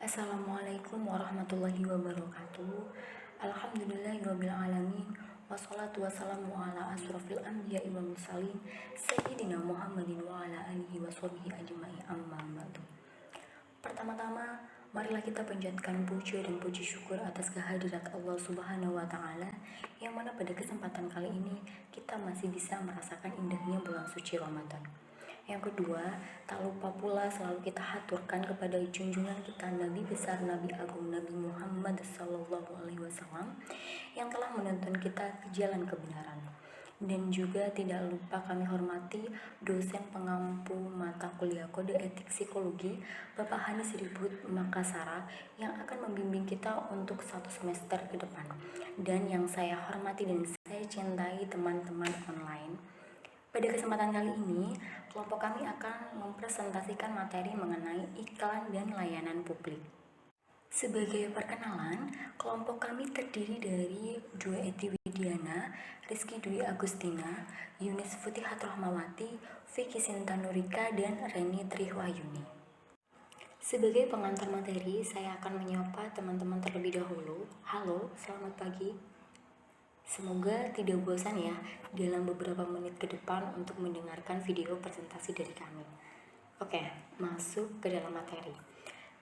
Assalamualaikum warahmatullahi wabarakatuh. Alhamdulillahirrabbilalamin. Wassalatu wassalamu ala asrofil anbiya'i wal mursalin Sayyidina Muhammadin wa ala alihi wa sahbihi ajma'i amma ba'du. Pertama-tama, marilah kita panjatkan puja dan puji syukur atas kehadirat Allah Subhanahu wa Ta'ala, yang mana pada kesempatan kali ini kita masih bisa merasakan indahnya bulan suci Ramadan. Yang kedua, tak lupa pula selalu kita haturkan kepada junjungan kita Nabi besar Nabi Agung Nabi Muhammad SAW yang telah menuntun kita ke jalan kebenaran. Dan juga tidak lupa kami hormati dosen pengampu mata kuliah Kode Etik Psikologi Bapak Hanis Ribut Makassara yang akan membimbing kita untuk 1 semester ke depan. Dan yang saya hormati dan saya cintai teman-teman online. Pada kesempatan kali ini, kelompok kami akan mempresentasikan materi mengenai iklan dan layanan publik. Sebagai perkenalan, kelompok kami terdiri dari Dwi Eti Widiana, Rizky Dwi Agustina, Yunis Futihat Rahmawati, Vicky Sinta Nurika, dan Reni Triwahyuni. Sebagai pengantar materi, saya akan menyapa teman-teman terlebih dahulu. Halo, selamat pagi. Semoga tidak bosan ya dalam beberapa menit ke depan untuk mendengarkan video presentasi dari kami. Oke, masuk ke dalam materi.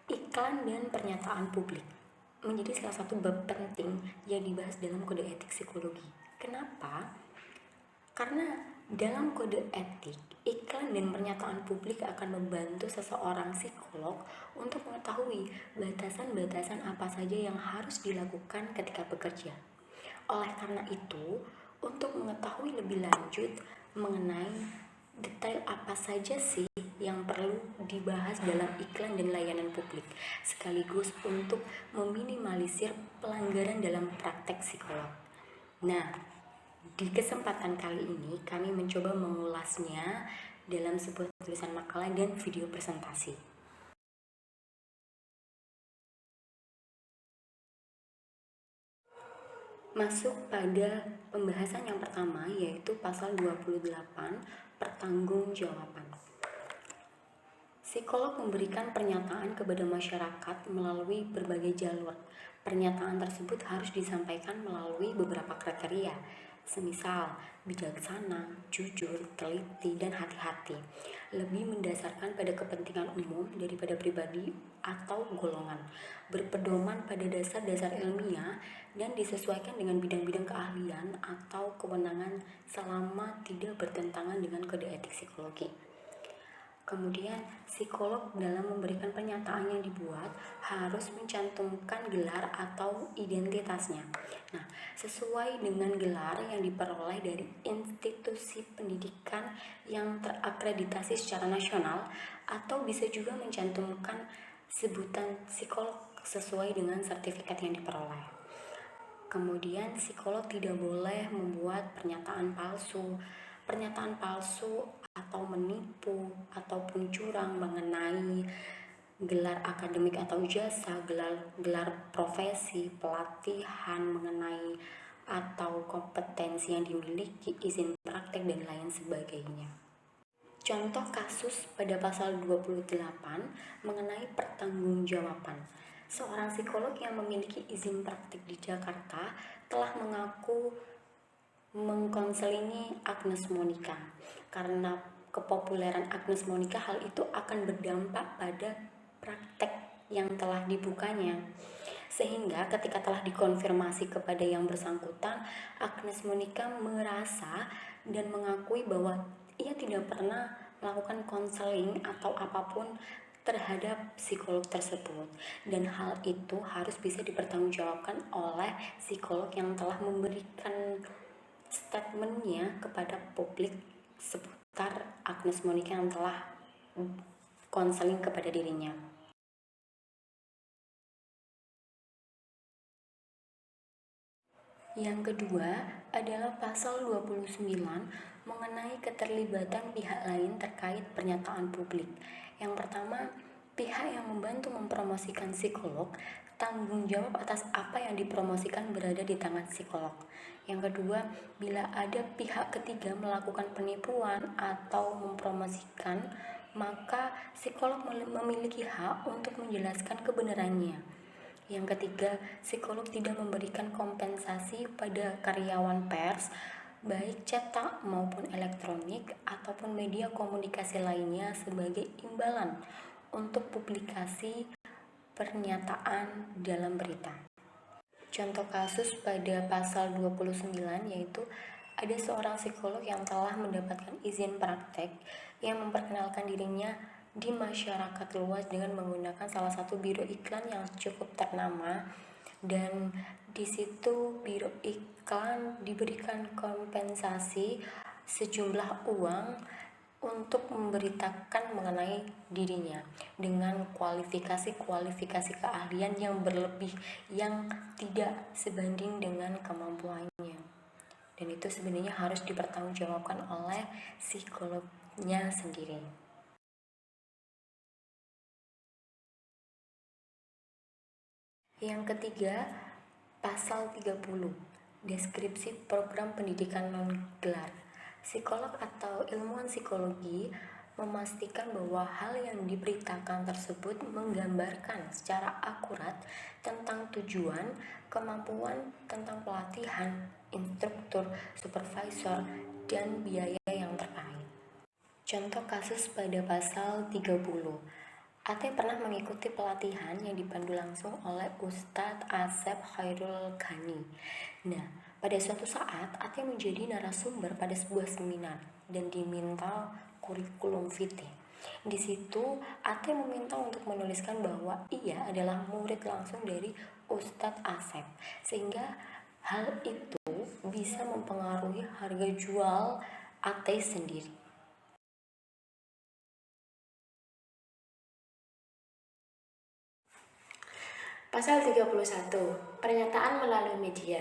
Iklan dan pernyataan publik menjadi salah satu bab penting yang dibahas dalam Kode Etik Psikologi. Kenapa? Karena dalam kode etik, iklan dan pernyataan publik akan membantu seseorang psikolog untuk mengetahui batasan-batasan apa saja yang harus dilakukan ketika bekerja. Oleh karena itu, untuk mengetahui lebih lanjut mengenai detail apa saja sih yang perlu dibahas dalam iklan dan layanan publik, sekaligus untuk meminimalisir pelanggaran dalam praktek psikolog. Nah, di kesempatan kali ini kami mencoba mengulasnya dalam sebuah tulisan makalah dan video presentasi. Masuk pada pembahasan yang pertama, yaitu pasal 28, pertanggungjawaban. Psikolog memberikan pernyataan kepada masyarakat melalui berbagai jalur. Pernyataan tersebut harus disampaikan melalui beberapa kriteria, semisal bijaksana, jujur, teliti, dan hati-hati. Lebih mendasarkan pada kepentingan umum daripada pribadi atau golongan, berpedoman pada dasar-dasar ilmiah, dan disesuaikan dengan bidang-bidang keahlian atau kewenangan selama tidak bertentangan dengan kode etik psikologi. Kemudian, psikolog dalam memberikan pernyataan yang dibuat harus mencantumkan gelar atau identitasnya. Nah, sesuai dengan gelar yang diperoleh dari institusi pendidikan yang terakreditasi secara nasional, atau bisa juga mencantumkan sebutan psikolog sesuai dengan sertifikat yang diperoleh. Kemudian, psikolog tidak boleh membuat pernyataan palsu atau menipu ataupun curang mengenai gelar akademik atau jasa, gelar profesi, pelatihan mengenai atau kompetensi yang dimiliki, izin praktek, dan lain sebagainya. Contoh kasus pada pasal 28 mengenai pertanggungjawaban. Seorang psikolog yang memiliki izin praktik di Jakarta telah mengaku mengkonselingi Agnes Monica. Karena kepopuleran Agnes Monica, hal itu akan berdampak pada praktek yang telah dibukanya. Sehingga ketika telah dikonfirmasi kepada yang bersangkutan, Agnes Monica merasa dan mengakui bahwa ia tidak pernah melakukan konseling atau apapun terhadap psikolog tersebut, dan hal itu harus bisa dipertanggungjawabkan oleh psikolog yang telah memberikan statementnya kepada publik seputar Agnes Monica yang telah konseling kepada dirinya. Yang kedua adalah pasal 29 mengenai keterlibatan pihak lain terkait pernyataan publik. Yang pertama, pihak yang membantu mempromosikan psikolog, tanggung jawab atas apa yang dipromosikan berada di tangan psikolog. Yang kedua, bila ada pihak ketiga melakukan penipuan atau mempromosikan maka psikolog memiliki hak untuk menjelaskan kebenarannya. Yang ketiga, psikolog tidak memberikan kompensasi pada karyawan pers, baik cetak maupun elektronik ataupun media komunikasi lainnya sebagai imbalan untuk publikasi pernyataan dalam berita. Contoh kasus pada pasal 29 yaitu ada seorang psikolog yang telah mendapatkan izin praktek yang memperkenalkan dirinya di masyarakat luas dengan menggunakan salah satu biro iklan yang cukup ternama, dan di situ biro iklan diberikan kompensasi sejumlah uang untuk memberitakan mengenai dirinya dengan kualifikasi keahlian yang berlebih yang tidak sebanding dengan kemampuannya, dan itu sebenarnya harus dipertanggungjawabkan oleh psikolognya sendiri. Yang ketiga, pasal 30, deskripsi program pendidikan non-gelar. Psikolog atau ilmuwan psikologi memastikan bahwa hal yang diberitakan tersebut menggambarkan secara akurat tentang tujuan, kemampuan, tentang pelatihan, instruktur, supervisor, dan biaya yang terkait. Contoh kasus pada pasal 30. Ate pernah mengikuti pelatihan yang dipandu langsung oleh Ustadz Asep Khairul Ghani. Nah, pada suatu saat Ate menjadi narasumber pada sebuah seminar dan diminta kurikulum vitae. Di situ Ate meminta untuk menuliskan bahwa ia adalah murid langsung dari Ustadz Asep, sehingga hal itu bisa mempengaruhi harga jual Ate sendiri. Pasal 31. Pernyataan melalui media.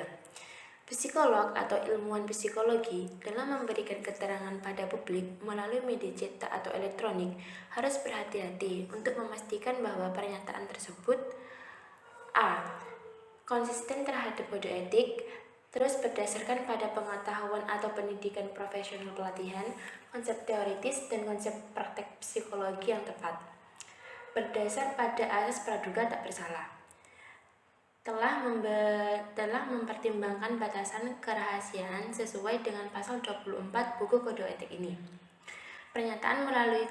Psikolog atau ilmuwan psikologi dalam memberikan keterangan pada publik melalui media cetak atau elektronik harus berhati-hati untuk memastikan bahwa pernyataan tersebut a. konsisten terhadap kode etik, terus berdasarkan pada pengetahuan atau pendidikan profesional pelatihan, konsep teoritis, dan konsep praktek psikologi yang tepat, berdasar pada asas praduga tak bersalah, telah mempertimbangkan batasan kerahasiaan sesuai dengan pasal 24 buku kode etik ini. Pernyataan melalui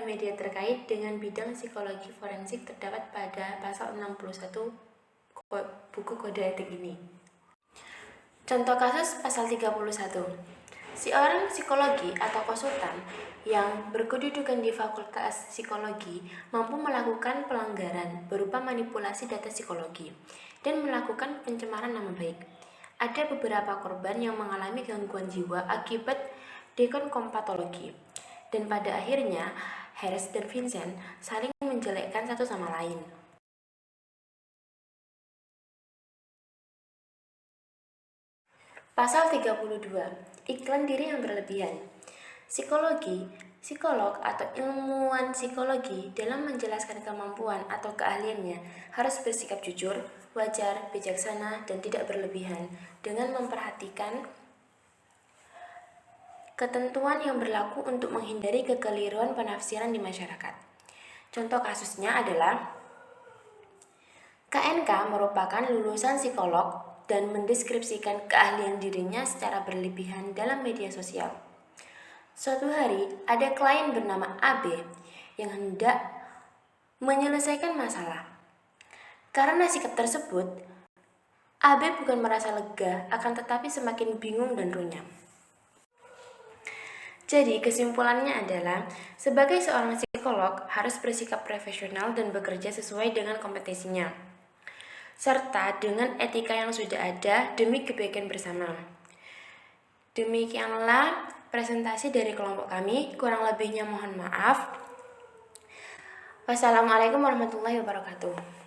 media terkait dengan bidang psikologi forensik terdapat pada pasal 61 buku kode etik ini. Contoh kasus pasal 31. Seorang psikologi atau konsultan yang berkedudukan di Fakultas Psikologi mampu melakukan pelanggaran berupa manipulasi data psikologi dan melakukan pencemaran nama baik. Ada beberapa korban yang mengalami gangguan jiwa akibat dekonkompatologi, dan pada akhirnya Harris dan Vincent saling menjelekkan satu sama lain. Pasal 32. Iklan diri yang berlebihan. Psikolog atau ilmuwan psikologi dalam menjelaskan kemampuan atau keahliannya harus bersikap jujur, wajar, bijaksana, dan tidak berlebihan dengan memperhatikan ketentuan yang berlaku untuk menghindari kekeliruan penafsiran di masyarakat. Contoh kasusnya adalah KNK merupakan lulusan psikolog dan mendeskripsikan keahlian dirinya secara berlebihan dalam media sosial. Suatu hari, ada klien bernama AB yang hendak menyelesaikan masalah. Karena sikap tersebut, AB bukan merasa lega, akan tetapi semakin bingung dan runyam. Jadi, kesimpulannya adalah, sebagai seorang psikolog harus bersikap profesional dan bekerja sesuai dengan kompetensinya, serta dengan etika yang sudah ada demi kebaikan bersama. Demikianlah presentasi dari kelompok kami, kurang lebihnya mohon maaf. Wassalamualaikum warahmatullahi wabarakatuh.